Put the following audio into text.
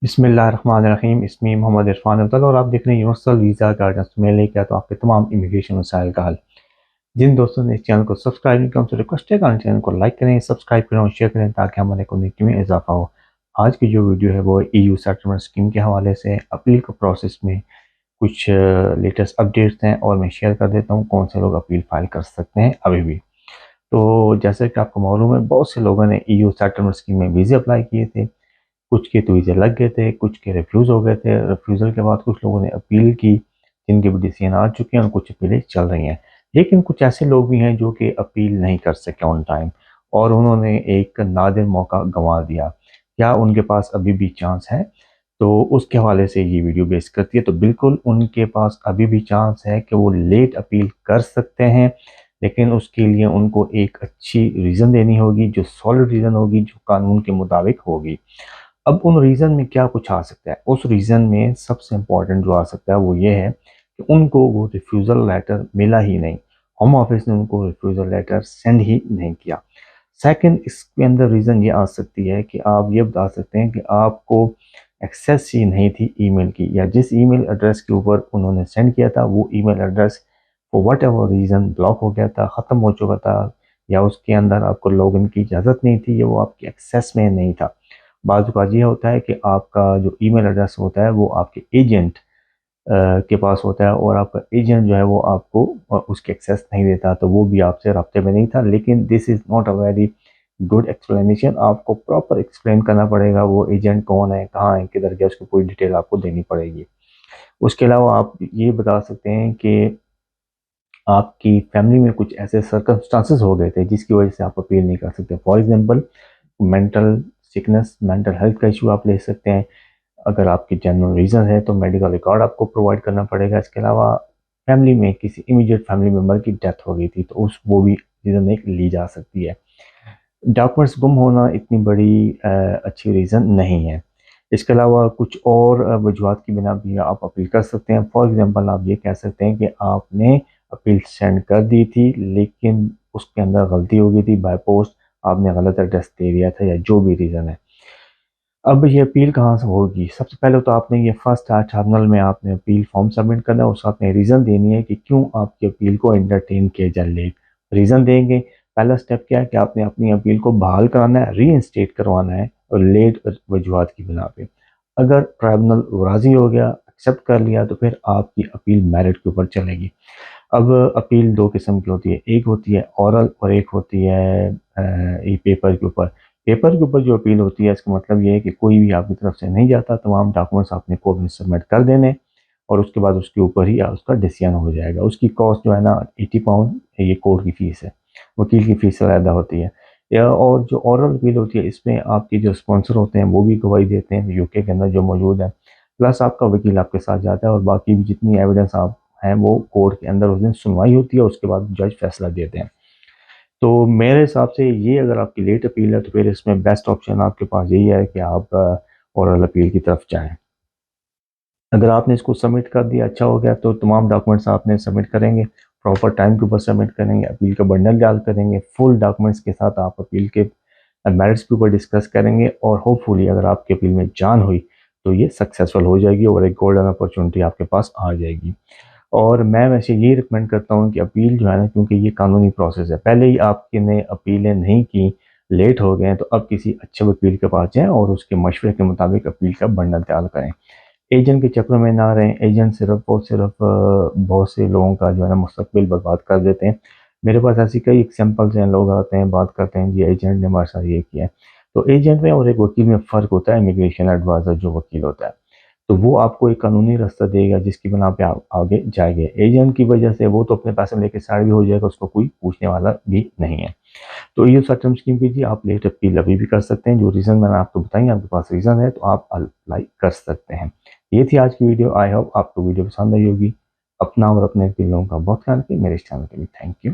बिस्मिल्लाहिर्रहमानिर्रहीम। इसमें मोहम्मद इरफान अब्दुल और आप देख रहे हैं यूनिवर्सल वीज़ा गाइडेंस। मैं लेके आता हूँ आपके तमाम इमिग्रेशन मसाइल का हल। जिन दोस्तों ने इस चैनल को सब्सक्राइब नहीं किया उनसे रिक्वेस्ट है कि चैनल को लाइक करें, सब्सक्राइब करें और शेयर करें ताकि हमारे कम्युनिटी में इजाफा हो। आज की जो वीडियो है वो EU सेटलमेंट स्कीम के हवाले से अपील के प्रोसेस में कुछ लेटेस्ट अपडेट्स हैं और मैं शेयर कर देता हूँ कौन से लोग अपील फाइल कर सकते हैं अभी भी। तो जैसे कि आपको मालूम है, बहुत से लोगों ने EU सेटलमेंट स्कीम में वीज़े अप्लाई किए थे। कुछ के तो वीज़े लग गए थे, कुछ के रिफ्यूज़ हो गए थे। रिफ्यूज़ल के बाद कुछ लोगों ने अपील की, जिनके भी डिसीजन आ चुके हैं और कुछ अपीलें चल रही हैं। लेकिन कुछ ऐसे लोग भी हैं जो कि अपील नहीं कर सके ऑन टाइम और उन्होंने एक नादिर मौका गंवा दिया। क्या उनके पास अभी भी चांस है? तो उसके हवाले से ये वीडियो बेस करती है। तो बिल्कुल उनके पास अभी भी चांस है कि वो लेट अपील कर सकते हैं, लेकिन उसके लिए उनको एक अच्छी रीज़न देनी होगी, जो सॉलिड रीज़न होगी, जो कानून के मुताबिक होगी। अब उन रीज़न में क्या कुछ आ सकता है? उस रीज़न में सबसे इम्पोर्टेंट जो आ सकता है वो ये है कि उनको वो रिफ्यूज़ल लेटर मिला ही नहीं। होम ऑफिस ने उनको रिफ्यूज़ल लेटर सेंड ही नहीं किया। सेकंड, इसके अंदर रीज़न ये आ सकती है कि आप ये बता सकते हैं कि आपको एक्सेस ही नहीं थी ईमेल की, या जिस ईमेल एड्रेस के ऊपर उन्होंने सेंड किया था वो email address for what ever reason block हो गया था, ख़त्म हो चुका था, या उसके अंदर आपको लॉगिन की इजाज़त नहीं थी, या वो आपकी एक्सेस में नहीं था। बाज़ औक़ात ये होता है कि आपका जो ईमेल एड्रेस होता है वो आपके एजेंट के पास होता है और आपका एजेंट जो है वो आपको उसकी एक्सेस नहीं देता, तो वो भी आपसे राब्ते में नहीं था। लेकिन this is not a very good explanation. आपको प्रॉपर एक्सप्लेन करना पड़ेगा वो एजेंट कौन है, कहाँ है, किधर गया, उसकी पूरी डिटेल आपको देनी पड़ेगी। उसके अलावा आप ये बता सकते हैं कि आपकी फैमिली में कुछ ऐसे सर्कमस्टांसेस हो गए थे जिसकी वजह से आप अपील नहीं कर सकते। For example, mental sickness, mental health का इशू आप ले सकते हैं। अगर आपकी जेन्युइन रीज़न है तो मेडिकल रिकॉर्ड आपको प्रोवाइड करना पड़ेगा। इसके अलावा फैमिली में किसी इमीडिएट फैमिली मेम्बर की डेथ हो गई थी तो वो भी रीज़न एक ली जा सकती है। डॉक्यूमेंट्स गुम होना इतनी बड़ी अच्छी रीज़न नहीं है। इसके अलावा कुछ और वजूहात की बिना भी आप अपील कर सकते हैं। फॉर एग्ज़ाम्पल, आप ये कह सकते हैं कि आपने अपील सेंड कर दी थी लेकिन उसके अंदर गलती हो गई थी, बाय पोस्ट आपने गलत एड्रेस दे दिया था, या जो भी रीज़न है। अब ये अपील कहाँ से होगी? सबसे पहले तो आपने ये फर्स्ट ट्राइब्यूनल में आपने अपील फॉर्म सबमिट करना है। उसके साथ में रीज़न देनी है कि क्यों आपकी अपील को एंटरटेन किया जाए लेट। रीज़न देंगे। पहला स्टेप क्या है कि आपने अपनी अपील को बहाल कराना है, रीइंस्टेट करवाना है और लेट वजूहात की बिना पे। अगर ट्राइब्यूनल राज़ी हो गया, एक्सेप्ट कर लिया, तो फिर आपकी अपील मेरिट के ऊपर चलेगी। अब अपील 2 किस्म की होती है, एक होती है ओरल और एक होती है ये पेपर के ऊपर। पेपर के ऊपर जो अपील होती है इसका मतलब ये है कि कोई भी आपकी तरफ से नहीं जाता, तमाम डॉक्यूमेंट्स आपने कोर्ट में सबमिट कर देने और उसके बाद उसके ऊपर ही उसका डिसीजन हो जाएगा। उसकी कॉस्ट जो है ना 80 पाउंड, ये कोर्ट की फ़ीस है, वकील की फ़ीस ज़्यादा होती है। या और जो ओरल अपील होती है इसमें आपके जो स्पॉन्सर होते हैं वो भी गवाही देते हैं यूके के अंदर जो मौजूद है, प्लस आपका वकील आपके साथ जाता है और बाकी भी जितनी एविडेंस आप हैं वो कोर्ट के अंदर उस दिन सुनवाई होती है, उसके बाद जज फैसला देते हैं। तो मेरे हिसाब से ये अगर आपकी लेट अपील है तो फिर इसमें बेस्ट ऑप्शन आपके पास यही है कि आप ओरल अपील की तरफ जाएँ। अगर आपने इसको सबमिट कर दिया, अच्छा हो गया, तो तमाम डॉक्यूमेंट्स आपने सबमिट करेंगे, प्रॉपर टाइम के ऊपर सबमिट करेंगे, अपील का बंडल डाल करेंगे, फुल डॉक्यूमेंट्स के साथ आप अपील के मेरिट्स के ऊपर डिस्कस करेंगे और होपफुली अगर आपकी अपील में जान हुई तो ये सक्सेसफुल हो जाएगी और एक गोल्डन अपॉर्चुनिटी आपके पास आ जाएगी। और मैं वैसे ये रिकमेंड करता हूँ कि अपील जो है ना, क्योंकि ये कानूनी प्रोसेस है, पहले ही आपने अपीलें नहीं की, लेट हो गए हैं, तो अब किसी अच्छे वकील के पास जाएँ और उसके मशवरे के मुताबिक अपील का बंडल तैयार करें। एजेंट के चक्कर में ना रहें। एजेंट सिर्फ़ और सिर्फ़ बहुत से लोगों का जो है ना मुस्तकबिल बर्बाद कर देते हैं। मेरे पास ऐसी कई एग्ज़ाम्पल्स हैं, लोग आते हैं, बात करते हैं, जी एजेंट ने हमारे साथ ये किया है। तो एजेंट में और एक वकील में फ़र्क होता है। इमिग्रेशन एडवाइज़र जो वकील होता है, तो वो आपको एक कानूनी रास्ता देगा जिसकी बिना पे आप आगे जाएँगे। एजेंट की वजह से वो तो अपने पैसे लेके साइड भी हो जाएगा, उसको कोई पूछने वाला भी नहीं है। तो ये सर्ट टर्म स्कीम कीजिए, आप लेट अपील अभी भी कर सकते हैं। जो रीज़न मैंने आपको बताई, आपके पास रीज़न है तो आप अप्लाई कर सकते हैं। ये थी आज की वीडियो। आई होप आपको वीडियो पसंद आई होगी। अपना और अपने लोगों का बहुत ख्याल रखिए। मेरे इस चैनल के लिए थैंक यू।